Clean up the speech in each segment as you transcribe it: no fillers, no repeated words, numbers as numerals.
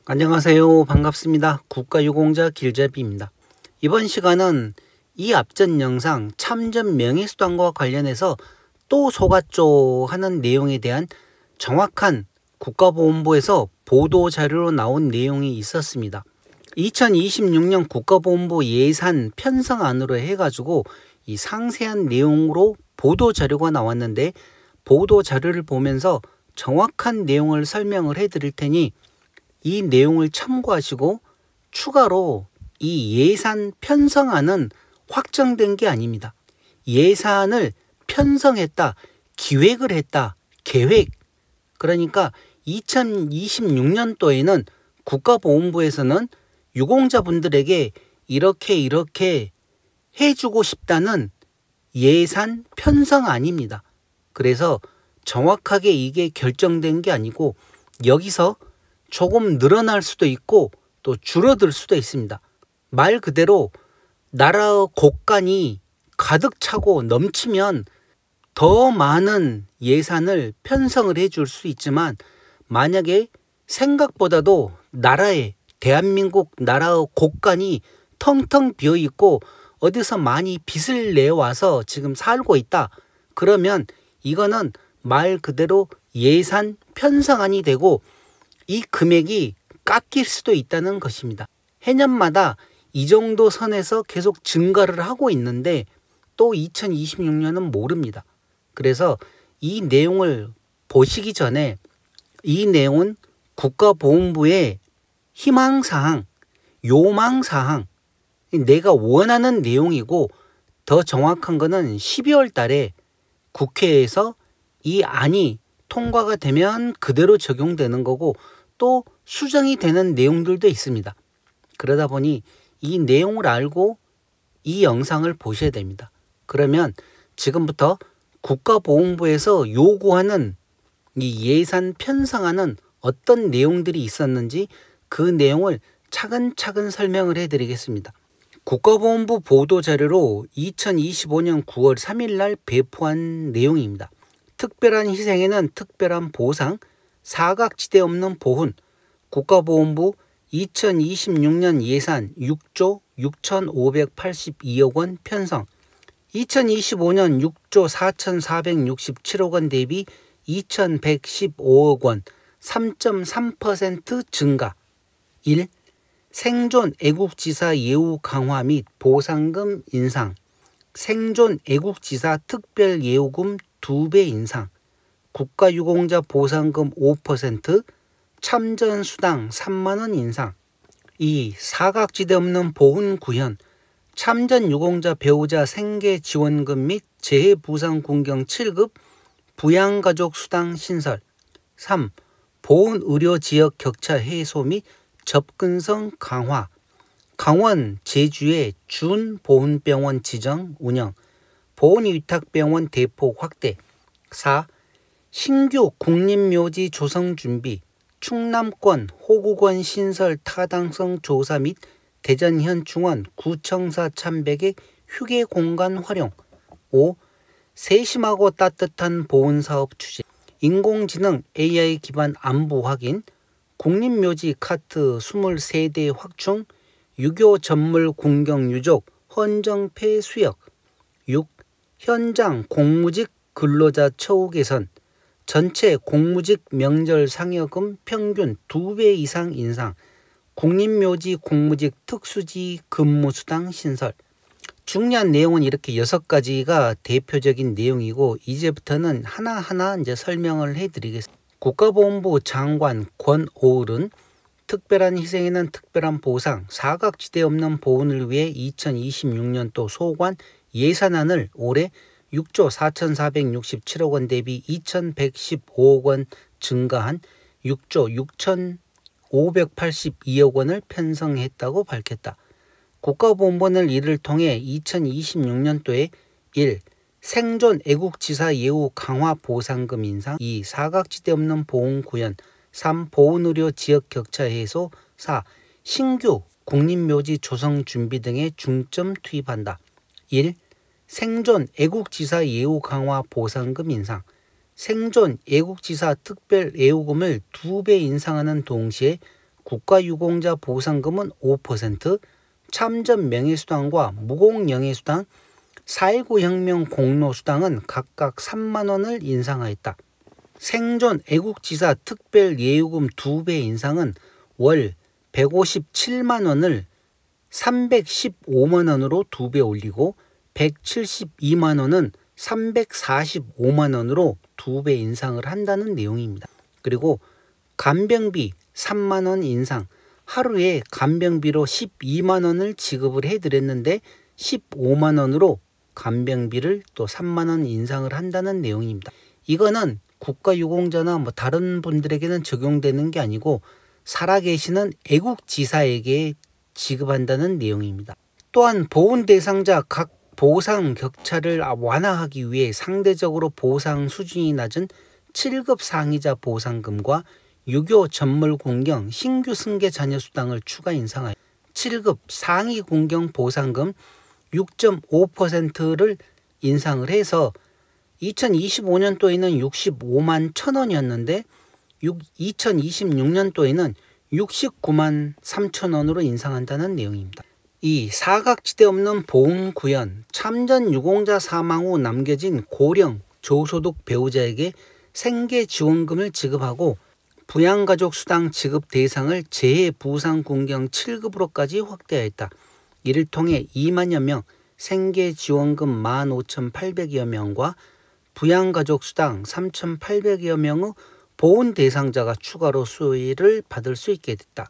안녕하세요. 반갑습니다. 국가유공자 길잡이입니다. 이번 시간은 이 앞전 영상 참전 명예수당과 관련해서 또 속았죠 하는 내용에 대한 정확한 국가보훈부에서 보도자료로 나온 내용이 있었습니다. 2026년 국가보훈부 예산 편성안으로 해가지고 이 상세한 내용으로 보도자료가 나왔는데, 보도자료를 보면서 정확한 내용을 설명을 해드릴 테니 이 내용을 참고하시고, 추가로 이 예산 편성안은 확정된 게 아닙니다. 예산을 편성했다, 기획을 했다, 계획. 그러니까 2026년도에는 국가보훈부에서는 유공자분들에게 이렇게 해주고 싶다는 예산 편성안입니다. 그래서 정확하게 이게 결정된 게 아니고, 여기서 조금 늘어날 수도 있고 또 줄어들 수도 있습니다. 말 그대로 나라 곳간이 가득 차고 넘치면 더 많은 예산을 편성을 해줄 수 있지만, 만약에 생각보다도 대한민국 나라 곳간이 텅텅 비어있고 어디서 많이 빚을 내와서 지금 살고 있다, 그러면 이거는 말 그대로 예산 편성안이 되고 이 금액이 깎일 수도 있다는 것입니다. 해년마다 이 정도 선에서 계속 증가를 하고 있는데 또 2026년은 모릅니다. 그래서 이 내용을 보시기 전에 이 내용은 국가보훈부의 희망사항, 요망사항, 내가 원하는 내용이고, 더 정확한 거는 12월 달에 국회에서 이 안이 통과가 되면 그대로 적용되는 거고, 또 수정이 되는 내용들도 있습니다. 그러다 보니 이 내용을 알고 이 영상을 보셔야 됩니다. 그러면 지금부터 국가보훈부에서 요구하는 이 예산 편성안은 어떤 내용들이 있었는지 그 내용을 차근차근 설명을 해드리겠습니다. 국가보훈부 보도자료로 2025년 9월 3일 날 배포한 내용입니다. 특별한 희생에는 특별한 보상, 사각지대 없는 보훈, 국가보훈부 2026년 예산 6조 6,582억 원 편성, 2025년 6조 4,467억 원 대비 2,115억 원, 3.3% 증가. 1. 생존 애국지사 예우 강화 및 보상금 인상, 생존 애국지사 특별예우금 2배 인상, 국가유공자 보상금 5%, 참전수당 3만원 인상. 2. 사각지대 없는 보훈 구현, 참전유공자 배우자 생계지원금 및 재해부상군경 7급 부양가족수당 신설. 3. 보훈의료지역 격차 해소 및 접근성 강화, 강원, 제주의 준보훈병원 지정 운영, 보훈위탁병원 대폭 확대. 4. 신규 국립묘지 조성 준비, 충남권 호국원 신설 타당성 조사 및 대전현 중원 구청사 참백의 휴게 공간 활용. 5. 세심하고 따뜻한 보훈사업 추진, 인공지능 AI 기반 안부 확인, 국립묘지 카트 23대 확충, 유교 전물 군경 유족 헌정패 수역. 6. 현장 공무직 근로자 처우 개선, 전체 공무직 명절 상여금 평균 2배 이상 인상, 국립묘지 공무직 특수지 근무수당 신설. 중요한 내용은 이렇게 6가지가 대표적인 내용이고, 이제부터는 하나하나 이제 설명을 해드리겠습니다. 국가보훈부 장관 권오을은 특별한 희생에는 특별한 보상, 사각지대 없는 보훈을 위해 2026년도 소관 예산안을 올해 6조 4,467억 원 대비 2,115억 원 증가한 6조 6,582억 원을 편성했다고 밝혔다. 국가보훈부는 이를 통해 2026년도에 1. 생존 애국지사 예우 강화 보상금 인상, 2. 사각지대 없는 보훈 구현, 3. 보훈의료 지역 격차 해소, 4. 신규 국립묘지 조성 준비 등에 중점 투입한다. 1. 생존 애국지사 예우 강화 보상금 인상, 생존 애국지사 특별 예우금을 2배 인상하는 동시에 국가유공자 보상금은 5%, 참전 명예수당과 무공영예수당, 4.19 혁명 공로수당은 각각 3만 원을 인상하였다. 생존 애국지사 특별 예우금 2배 인상은 월 157만 원을 315만 원으로 2배 올리고 172만 원은 345만 원으로 2배 인상을 한다는 내용입니다. 그리고 간병비 3만 원 인상, 하루에 간병비로 12만 원을 지급을 해드렸는데 15만 원으로 간병비를 또 3만 원 인상을 한다는 내용입니다. 이거는 국가유공자나 다른 분들에게는 적용되는 게 아니고 살아계시는 애국지사에게 지급한다는 내용입니다. 또한 보훈 대상자 각 보상 격차를 완화하기 위해 상대적으로 보상 수준이 낮은 7급 상위자 보상금과 유교 전물 공경 신규 승계 자녀 수당을 추가 인상하여 7급 상위 공경 보상금 6.5%를 인상을 해서 2025년도에는 65만 1,000원이었는데 2026년도에는 69만 3천 원으로 인상한다는 내용입니다. 이 사각지대 없는 보훈구현, 참전 유공자 사망 후 남겨진 고령 저소득 배우자에게 생계지원금을 지급하고 부양가족 수당 지급 대상을 재해부상군경 7급으로까지 확대하였다. 이를 통해 2만여 명, 생계지원금 15,800여 명과 부양가족 수당 3,800여 명의 보훈 대상자가 추가로 수혜를 받을 수 있게 됐다.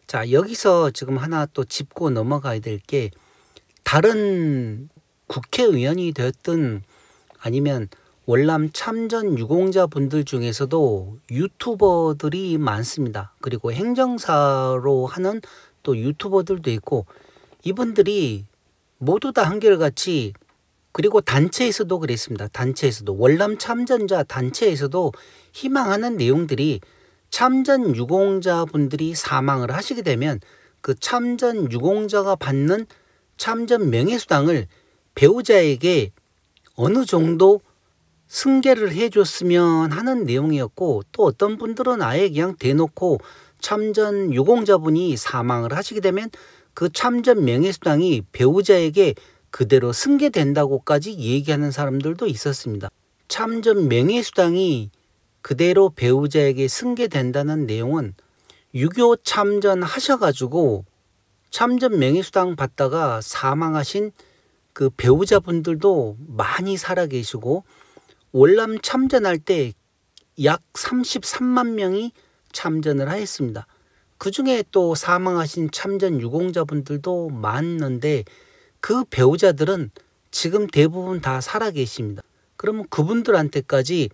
자, 여기서 지금 하나 또 짚고 넘어가야 될 게 다른 국회의원이 되었든 아니면 월남 참전 유공자 분들 중에서도 유튜버들이 많습니다. 그리고 행정사로 하는 또 유튜버들도 있고 이분들이 모두 다 한결같이 그리고 단체에서도 그랬습니다. 단체에서도 월남 참전자 단체에서도 희망하는 내용들이 참전 유공자분들이 사망을 하시게 되면 그 참전 유공자가 받는 참전 명예수당을 배우자에게 어느 정도 승계를 해줬으면 하는 내용이었고 또 어떤 분들은 아예 그냥 대놓고 참전 유공자분이 사망을 하시게 되면 그 참전 명예수당이 배우자에게 그대로 승계된다고까지 얘기하는 사람들도 있었습니다. 참전 명예수당이 그대로 배우자에게 승계된다는 내용은 6.25 참전하셔가지고 참전 명예수당 받다가 사망하신 그 배우자분들도 많이 살아계시고 월남 참전할 때 약 33만 명이 참전을 하였습니다. 그 중에 또 사망하신 참전 유공자분들도 많은데 그 배우자들은 지금 대부분 다 살아계십니다. 그러면 그분들한테까지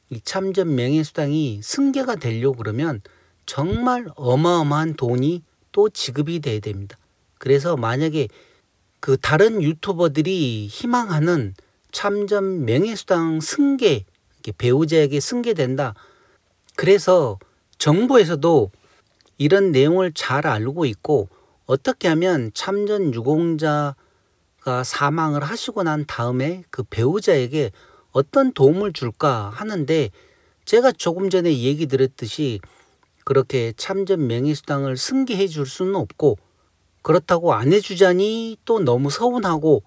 이 참전 명예수당이 승계가 되려고 그러면 정말 어마어마한 돈이 또 지급이 돼야 됩니다. 그래서 만약에 그 다른 유튜버들이 희망하는 참전 명예수당 승계, 배우자에게 승계된다. 그래서 정부에서도 이런 내용을 잘 알고 있고 어떻게 하면 참전 유공자가 사망을 하시고 난 다음에 그 배우자에게 어떤 도움을 줄까 하는데 제가 조금 전에 얘기 드렸듯이 그렇게 참전 명예수당을 승계해 줄 수는 없고 그렇다고 안 해주자니 또 너무 서운하고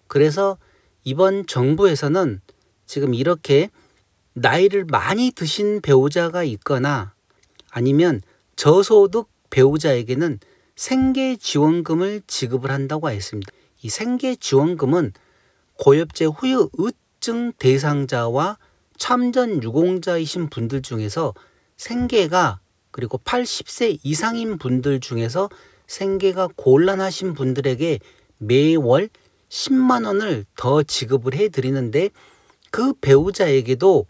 그래서 이번 정부에서는 지금 이렇게 나이를 많이 드신 배우자가 있거나 아니면 저소득 배우자에게는 생계지원금을 지급을 한다고 했습니다. 이 생계지원금은 고엽제 후유 의증 대상자와 참전 유공자이신 분들 중에서 생계가 그리고 80세 이상인 분들 중에서 생계가 곤란하신 분들에게 매월 10만 원을 더 지급을 해드리는데 그 배우자에게도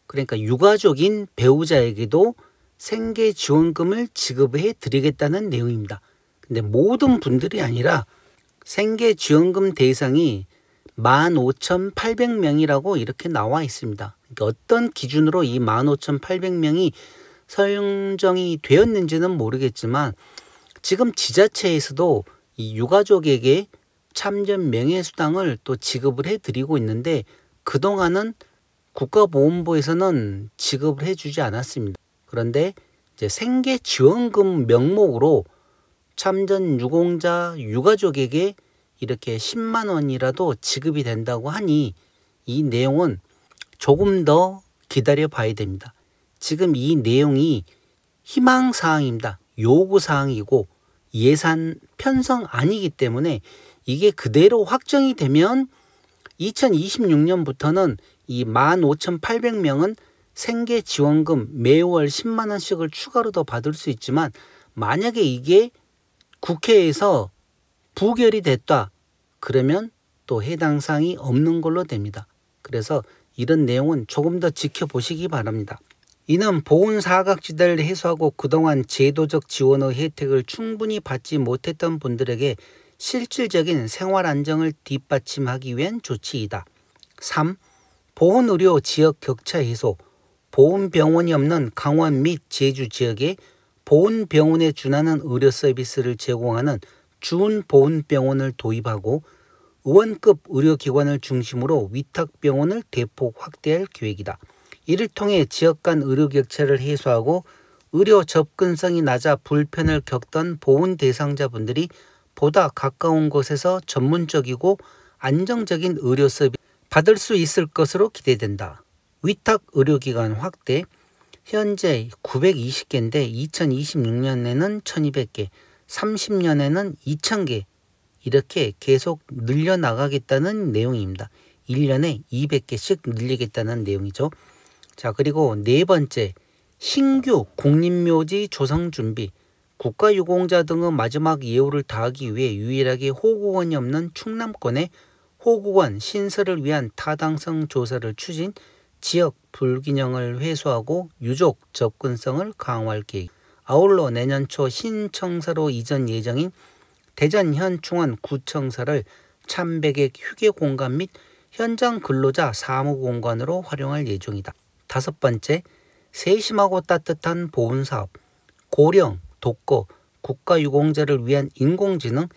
그러니까 유가족인 배우자에게도 생계지원금을 지급해 드리겠다는 내용입니다. 근데 모든 분들이 아니라 생계지원금 대상이 15,800명이라고 이렇게 나와 있습니다. 그러니까 어떤 기준으로 이 15,800명이 설정이 되었는지는 모르겠지만 지금 지자체에서도 이 유가족에게 참전 명예수당을 또 지급을 해드리고 있는데 그동안은 국가보훈부에서는 지급을 해주지 않았습니다. 그런데 이제 생계지원금 명목으로 참전 유공자 유가족에게 이렇게 10만 원이라도 지급이 된다고 하니 이 내용은 조금 더 기다려 봐야 됩니다. 지금 이 내용이 희망사항입니다. 요구사항이고 예산 편성 아니기 때문에 이게 그대로 확정이 되면 2026년부터는 이 15,800명은 생계지원금 매월 10만 원씩을 추가로 더 받을 수 있지만 만약에 이게 국회에서 부결이 됐다 그러면 또 해당 사항이 없는 걸로 됩니다. 그래서 이런 내용은 조금 더 지켜보시기 바랍니다. 이는 보훈 사각지대를 해소하고 그동안 제도적 지원의 혜택을 충분히 받지 못했던 분들에게 실질적인 생활 안정을 뒷받침하기 위한 조치이다. 3. 보훈의료 지역 격차 해소. 보훈병원이 없는 강원 및 제주 지역에 보훈병원에 준하는 의료 서비스를 제공하는 준보훈병원을 도입하고 의원급 의료기관을 중심으로 위탁병원을 대폭 확대할 계획이다. 이를 통해 지역 간 의료 격차를 해소하고 의료 접근성이 낮아 불편을 겪던 보훈 대상자분들이 보다 가까운 곳에서 전문적이고 안정적인 의료 서비스 받을 수 있을 것으로 기대된다. 위탁 의료기관 확대. 현재 920개인데 2026년에는 1200개, 30년에는 2000개 이렇게 계속 늘려나가겠다는 내용입니다. 1년에 200개씩 늘리겠다는 내용이죠. 자, 그리고 네 번째, 신규 국립묘지 조성 준비. 국가유공자 등의 마지막 예우를 다하기 위해 유일하게 호구원이 없는 충남권에 호구원 신설을 위한 타당성 조사를 추진, 지역 불균형을 해소하고 유족 접근성을 강화할 계획. 아울러 내년 초 신청사로 이전 예정인 대전 현충원 구청사를 1100개 휴게 공간 및 현장 근로자 사무 공간으로 활용할 예정이다. 다섯 번째, 세심하고 따뜻한 보훈사업. 고령, 독거, 국가유공자를 위한 인공지능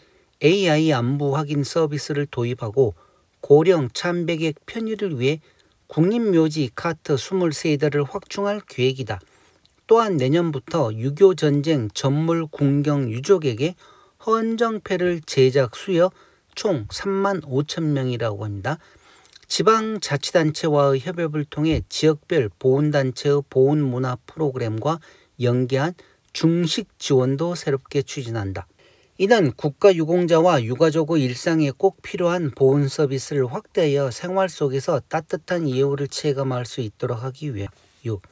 AI 안부 확인 서비스를 도입하고 고령 1100개 편의를 위해 국립묘지 카트 23대를 확충할 계획이다. 또한 내년부터 유교전쟁 전물 군경 유족에게 헌정패를 제작 수여 총 3만 5천 명이라고 합니다. 지방자치단체와의 협업을 통해 지역별 보훈단체의 보훈문화 프로그램과 연계한 중식 지원도 새롭게 추진한다. 이는 국가유공자와 유가족의 일상에 꼭 필요한 보훈 서비스를 확대하여 생활 속에서 따뜻한 예우를 체감할 수 있도록 하기 위해 6.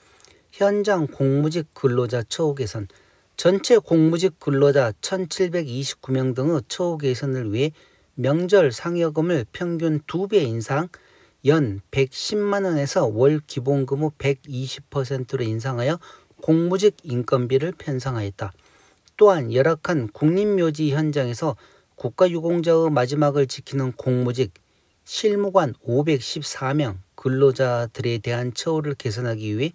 현장 공무직 근로자 처우 개선. 전체 공무직 근로자 1729명 등의 처우 개선을 위해 명절 상여금을 평균 2배 인상, 연 110만 원에서 월 기본근무 120%로 인상하여 공무직 인건비를 편성하였다. 또한 열악한 국립묘지 현장에서 국가유공자의 마지막을 지키는 공무직, 실무관 514명 근로자들에 대한 처우를 개선하기 위해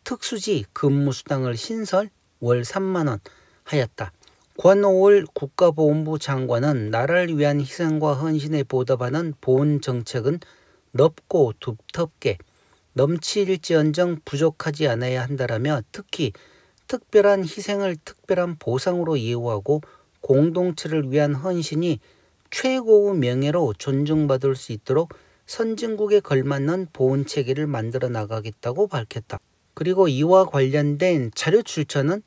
특수지 근무수당을 신설 월 3만 원 하였다. 권오을 국가보훈부 장관은 나라를 위한 희생과 헌신에 보답하는 보훈 정책은 넓고 두텁게 넘칠지언정 부족하지 않아야 한다라며 특히 특별한 희생을 특별한 보상으로 예우하고 공동체를 위한 헌신이 최고의 명예로 존중받을 수 있도록 선진국에 걸맞는 보훈체계를 만들어 나가겠다고 밝혔다. 그리고 이와 관련된 자료 출처는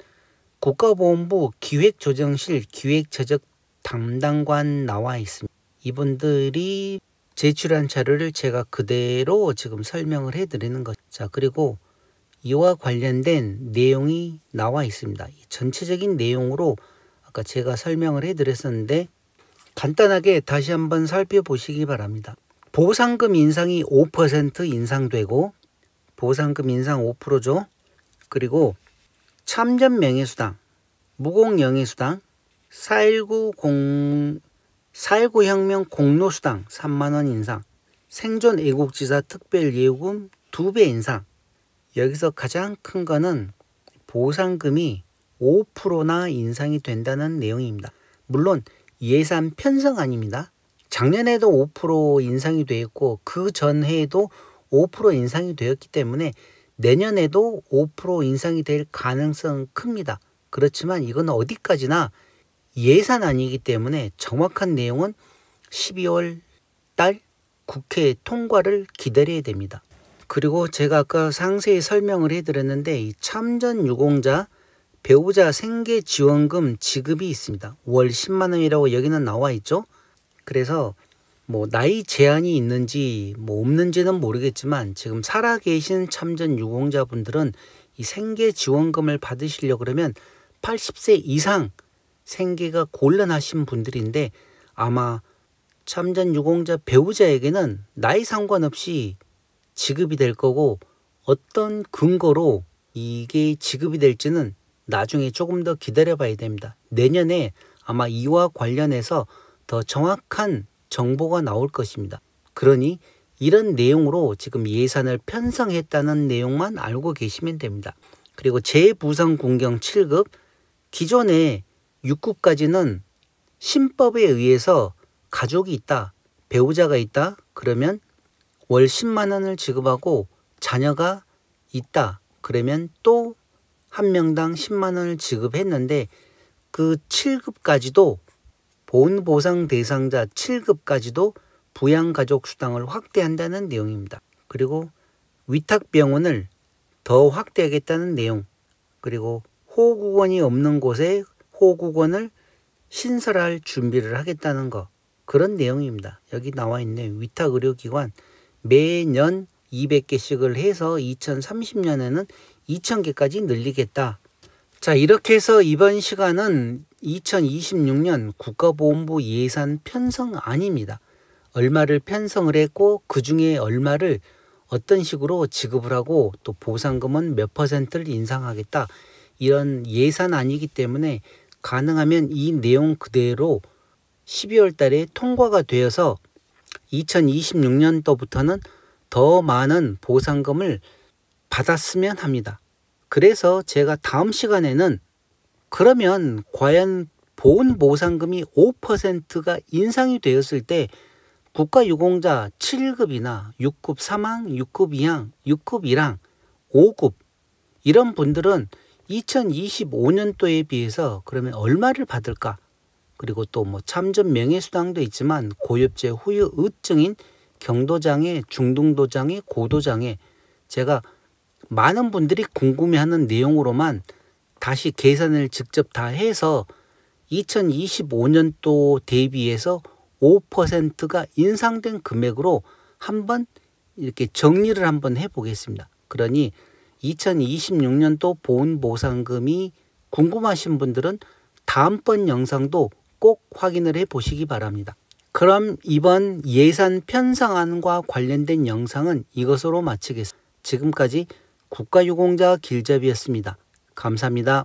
국가보훈부 기획조정실 기획제적 담당관 나와 있습니다. 이분들이 제출한 자료를 제가 그대로 지금 설명을 해드리는 것. 자, 그리고 이와 관련된 내용이 나와 있습니다. 전체적인 내용으로 아까 제가 설명을 해드렸었는데 간단하게 다시 한번 살펴보시기 바랍니다. 보상금 인상이 5% 인상되고 보상금 인상 5%죠. 그리고 참전 명예수당, 무공영예수당, 4.19 혁명 공로수당 3만 원 인상, 생존 애국지사 특별예우금 2배 인상. 여기서 가장 큰 거는 보상금이 5%나 인상이 된다는 내용입니다. 물론 예산 편성 아닙니다. 작년에도 5% 인상이 되었고 그 전해에도 5% 인상이 되었기 때문에 내년에도 5% 인상이 될 가능성은 큽니다. 그렇지만 이건 어디까지나 예산안이기 때문에 정확한 내용은 12월 달 국회 통과를 기다려야 됩니다. 그리고 제가 아까 상세히 설명을 해드렸는데 이 참전유공자 배우자 생계지원금 지급이 있습니다. 월 10만 원이라고 여기는 나와 있죠. 그래서 뭐 나이 제한이 있는지 뭐 없는지는 모르겠지만 지금 살아계신 참전유공자분들은 이 생계지원금을 받으시려고 그러면 80세 이상 생계가 곤란하신 분들인데 아마 참전유공자 배우자에게는 나이 상관없이 지급이 될 거고 어떤 근거로 이게 지급이 될지는 나중에 조금 더 기다려 봐야 됩니다. 내년에 아마 이와 관련해서 더 정확한 정보가 나올 것입니다. 그러니 이런 내용으로 지금 예산을 편성했다는 내용만 알고 계시면 됩니다. 그리고 재부상 군경 7급 기존에 6급까지는 신법에 의해서 가족이 있다, 배우자가 있다 그러면 월 10만 원을 지급하고 자녀가 있다 그러면 또 한 명당 10만 원을 지급했는데 그 7급까지도 보훈보상 대상자 7급까지도 부양가족수당을 확대한다는 내용입니다. 그리고 위탁병원을 더 확대하겠다는 내용, 그리고 호국원이 없는 곳에 호국원을 신설할 준비를 하겠다는 거, 그런 내용입니다. 여기 나와 있는 위탁의료기관 매년 200개씩을 해서 2030년에는 2000개까지 늘리겠다. 자, 이렇게 해서 이번 시간은 2026년 국가보훈부 예산 편성안입니다. 얼마를 편성을 했고 그 중에 얼마를 어떤 식으로 지급을 하고 또 보상금은 몇 %를 인상하겠다. 이런 예산안이기 때문에 가능하면 이 내용 그대로 12월 달에 통과가 되어서 2026년도부터는 더 많은 보상금을 받았으면 합니다. 그래서 제가 다음 시간에는 그러면 과연 보훈보상금이 5%가 인상이 되었을 때 국가유공자 7급이나 6급 3항, 6급 2항, 6급 1항, 5급 이런 분들은 2025년도에 비해서 그러면 얼마를 받을까? 그리고 또 뭐 참전 명예수당도 있지만 고엽제 후유 의증인 경도장애, 중등도장애, 고도장애 제가 많은 분들이 궁금해하는 내용으로만 다시 계산을 직접 다 해서 2025년도 대비해서 5%가 인상된 금액으로 한번 이렇게 정리를 한번 해보겠습니다. 그러니 2026년도 보훈보상금이 궁금하신 분들은 다음번 영상도 꼭 확인을 해 보시기 바랍니다. 그럼 이번 예산 편성안과 관련된 영상은 이것으로 마치겠습니다. 지금까지 국가유공자 길잡이였습니다. 감사합니다.